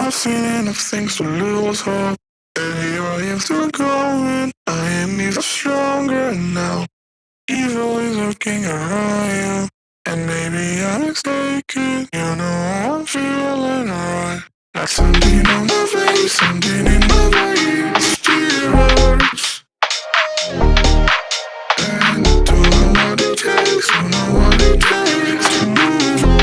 I've seen enough things to lose hope. And here I am still going. I am even stronger now. Evil is looking around you. And maybe I'm mistaken. You know I'm feeling right. Like something on my face, something in my veins. Still hurts. And I don't know what it takes, don't know what it takes to move on.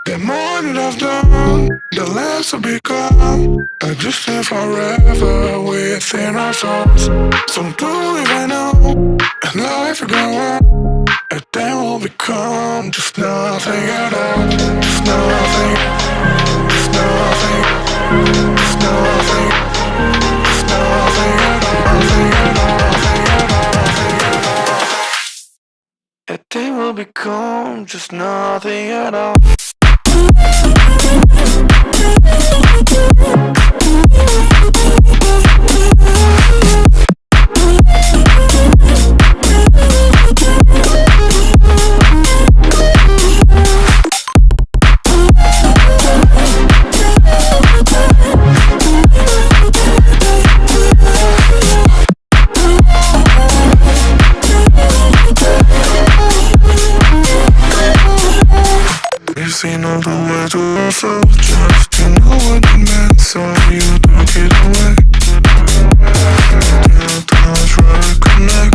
The more that I've done, the less I've become. I just live forever within our souls. Some do even know, and life will go on. And then we'll become just nothing at all. Just nothing, just nothing, just nothing, just nothing at all. Nothing at all, nothing at all, nothing at all. And then we'll become just nothing at all. We've seen all the way to ourselves, just to know what it meant, so you took it away. You don't try to connect.